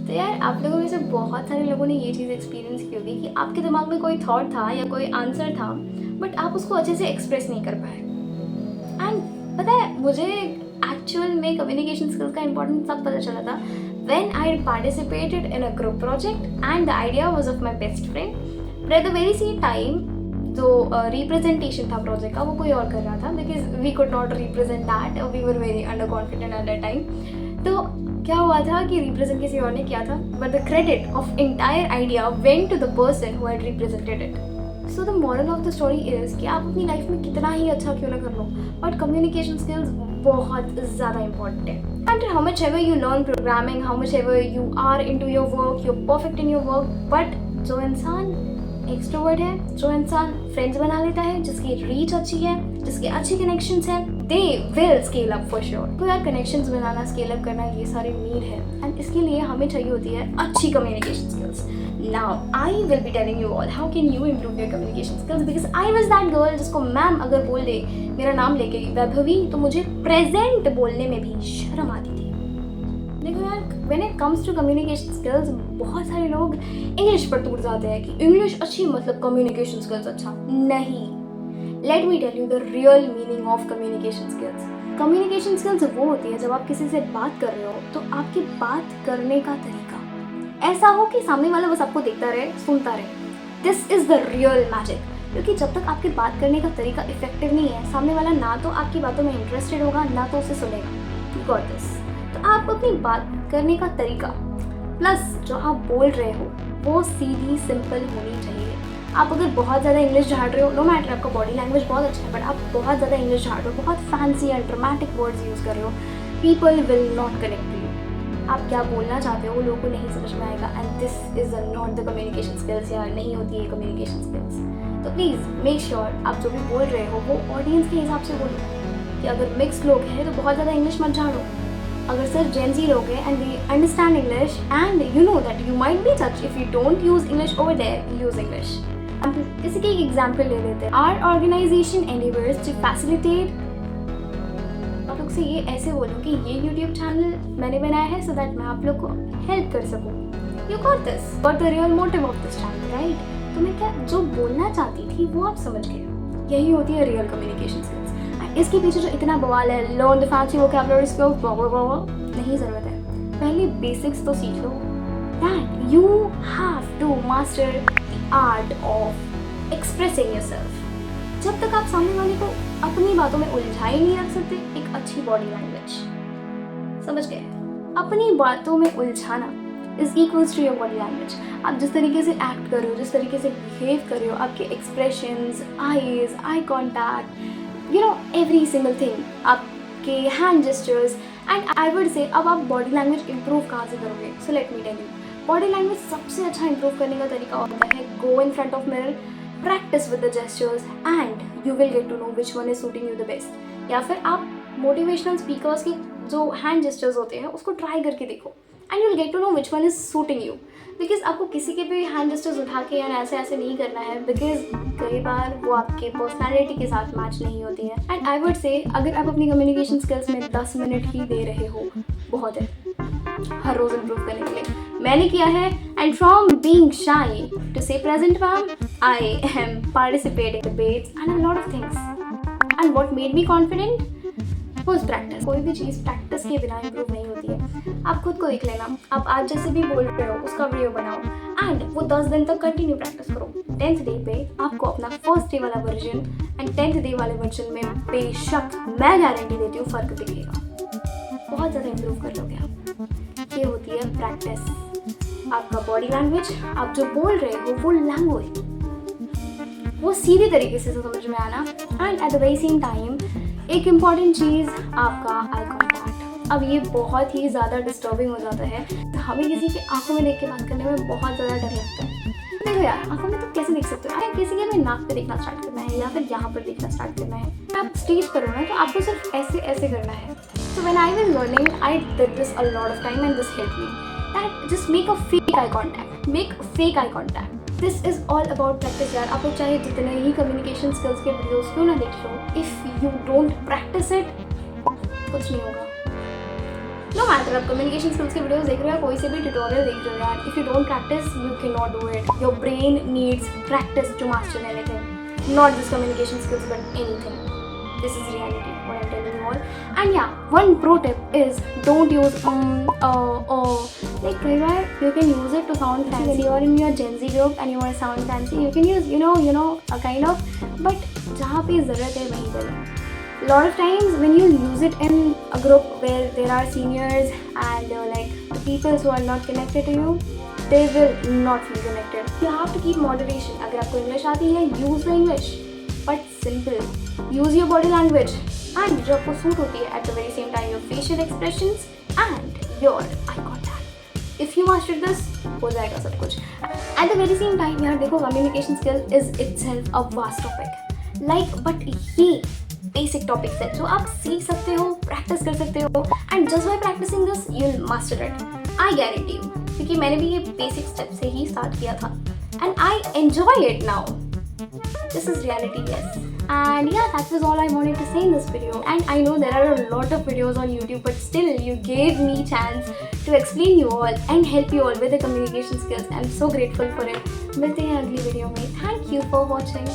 तो यार आप लोगों में से बहुत सारे लोगों ने ये चीज़ एक्सपीरियंस की होगी कि आपके दिमाग में कोई थॉट था या कोई आंसर था, बट आप उसको अच्छे से एक्सप्रेस नहीं कर पाए। एंड पता है मुझे एक्चुअल में कम्युनिकेशन स्किल्स का इंपॉर्टेंस तब पता चला था when I participated in a group project and the idea was of my best friend, but at the very same time जो रिप्रेजेंटेशन था प्रोजेक्ट का वो कोई और कर रहा था, because we could not represent that, we were very under confident at that time. तो क्या हुआ था कि रिप्रेजेंट किसी और ने किया था, but the credit of entire idea went to the person who had represented it. So the moral of the story is कि आप अपनी लाइफ में कितना ही अच्छा क्यों ना कर लो, बट कम्युनिकेशन स्किल्स बहुत ज़्यादा इंपॉर्टेंट है। And how much ever you learn programming, how much ever you are into your work, you perfect in your work, but जो इंसान एक्सट्रोवर्ट है, जो इंसान फ्रेंड्स बना लेता है, जिसकी रीच अच्छी है, जिसके अच्छे कनेक्शंस हैं, they will scale up for sure. तो यार कनेक्शंस बनाना, स्केल अप करना ये सारे नीड है, एंड इसके लिए हमें चाहिए होती है अच्छी communication skills. Now I will be telling you all how can you improve your communication skills, because I was that girl जिसको मैम अगर बोल दे मेरा नाम लेके वैभवी, तो मुझे प्रेजेंट बोलने में भी शर्म आती थी। देखो यार when it comes to communication skills बहुत सारे लोग इंग्लिश पर टूट जाते हैं कि इंग्लिश अच्छी मतलब कम्युनिकेशन स्किल्स अच्छा नहीं। Let me tell you the real meaning of communication skills. Communication skills वो होती है जब आप किसी से बात कर रहे हो तो आपकी बात करने का तरीका ऐसा हो कि सामने वाला बस आपको देखता रहे, सुनता रहे। This is the real magic. क्योंकि जब तक आपके बात करने का तरीका इफेक्टिव नहीं है, सामने वाला ना तो आपकी बातों में इंटरेस्टेड होगा, ना तो उसे सुनेगा। You got this. तो आप अपनी बात करने का तरीका प्लस जो आप बोल रहे हो वो सीधी सिंपल होनी चाहिए। आप अगर बहुत ज़्यादा इंग्लिश झाड़ रहे हो, नो मैटर आपका बॉडी लैंग्वेज बहुत अच्छा है, बट आप बहुत ज़्यादा इंग्लिश झाड़ रहे हो, बहुत fancy and dramatic words use कर रहे हो, people will not connect to you. आप क्या बोलना चाहते हो वो लोगों को नहीं समझ में आएगा, and this is not the communication skills, या नहीं होती है कम्युनिकेशन स्किल्स। तो प्लीज़ मेक श्योर आप जो भी बोल रहे हो वो ऑडियंस के हिसाब से बोलो। कि अगर मिक्स लोग हैं तो बहुत ज़्यादा इंग्लिश मत झाड़ो। अगर सिर्फ जेन जी लोग हैं and they understand English and you know that you might be touch if you don't use English over there, use English. इसी के एक एग्जाम्पल ले लेते हैं। Our organisation anniversary to facilitate, आप लोग से ये ऐसे बोलूँ कि ये यूट्यूब चैनल मैंने बनाया है सो दैट मैं आप लोग को हेल्प कर सकूँ। You got this, but the real motive of this channel, right? तो मैं क्या जो बोलना चाहती थी वो आप समझ गए। यही होती है रियल कम्युनिकेशन स्किल्स। इसके पीछे जो इतना बवाल है, learn the fancy vocabulary skills, नहीं ज़रूरत है। पहले बेसिक्स तो सीख लो, that you have to master the art of expressing yourself. जब तक आप सामने वाले को अपनी बातों में उलझा ही नहीं रख सकते, एक अच्छी बॉडी लैंग्वेज, समझ गए? अपनी बातों में उलझाना is equals to your body language. आप जिस तरीके से एक्ट कर रहे हो, जिस तरीके से बिहेव कर रहे हो, आपके expressions, eyes, eye contact, you know every single thing, आपके hand gestures, and I would say अब आप बॉडी लैंग्वेज इंप्रूव कहाँ से करोगे? So let me tell you, body language सबसे अच्छा इंप्रूव करने का तरीका होता है go in front of mirror, practice with the gestures and you will get to know which one is suiting you the best. या फिर आप मोटिवेशनल स्पीकर्स के जो हैंड जेस्चर्स होते हैं उसको ट्राई करके देखो and you will get to know which one is suiting you. Because आपको किसी के भी हैंड जेस्चर्स उठा के या ऐसे ऐसे नहीं करना है, बिकॉज कई बार वो आपके पर्सनैलिटी के साथ मैच नहीं होती है। एंड आई वुड से अगर आप अपनी कम्युनिकेशन स्किल्स में 10 मिनट ही दे रहे हो बहुत है हर रोज इम्प्रूव करने के लिए। मैंने किया है, and from being shy to say present ma'am, I am participating debates and a lot of things. And what made me confident was practice. कोई भी चीज़ प्रैक्टिस के बिना इम्प्रूव नहीं होती है। आप खुद को देख लेना, आप आज जैसे भी बोल रहे हो उसका वीडियो बनाओ एंड वो 10 दिन तक कंटिन्यू प्रैक्टिस करो। 10th डे पे आपको अपना फर्स्ट डे वाला वर्जन एंड 10th डे वाले वर्जन में बेशक मैं गारंटी देती हूँ फ़र्क दिखेगा, बहुत ज़्यादा इम्प्रूव कर लोगे आप। ये होती है प्रैक्टिस। आपका बॉडी लैंग्वेज, आप जो बोल रहे हो वो लैंग्वेज, वो सीधे तरीके से समझ में आना, and eight the very same time एक इम्पॉर्टेंट चीज़ आपका आई कॉन्टैक्ट। अब ये बहुत ही ज़्यादा डिस्टर्बिंग हो जाता है, तो हमें किसी की आंखों में देख के बात करने में बहुत ज़्यादा डर लगता है। देखो यार आंखों में तो कैसे देख सकते हो? अरे किसी के हमें नाक पे देखना स्टार्ट करना है या फिर यहाँ पर देखना स्टार्ट करना है। आप स्टेज पर हो ना तो आपको सिर्फ ऐसे ऐसे करना है। So when I was learning I did this a lot of time and this help me that just make a fake eye contact, make fake eye contact. This is all about practice यार। आप लोग चाहे जितने ही communication skills के videos क्यों ना देख लो, if you don't practice it कुछ नहीं होगा। नो मैटर आप कम्युनिकेशन स्किल्स के वीडियोस देख रहे हो या कोई से भी ट्यूटोरियल देख रहे हो यार, if you don't practise you can not do it. Your brain needs practice to master anything, not just communication skills but anything. This is reality what I'm telling you all. And yeah, one pro tip is don't use like कई बार you can use it to sound fancy. When you are in your Gen Z group and you want to sound fancy, you can use you know a kind of, but जहाँ पे ज़रूरत है वहीं करें. A lot of times when you use it in a group where there are seniors and like the people who are not connected to you, they will not feel connected. You have to keep moderation. अगर आपको English आती है, use the English, but simple. Use your body language and जो आपको suit होती है. At the very same time, your facial expressions and your eye contact. If you master this, हो जाएगा सब कुछ. At the very same time, यार देखो communication skill is itself a vast topic. Like, but ये basic topics है जो आप सीख सकते हो, प्रैक्टिस कर सकते हो, and just by practising this you will master it. I guarantee you, क्योंकि मैंने भी ये बेसिक स्टेप से ही स्टार्ट किया था and I enjoy it now. This is reality, yes. And yeah, that was all I wanted to say in this video. And I know there are a lot of videos on YouTube, but still you gave me chance to explain you all and help you all with the communication skills. I'm so grateful for it. मिलते हैं अगली video में. Thank you for watching.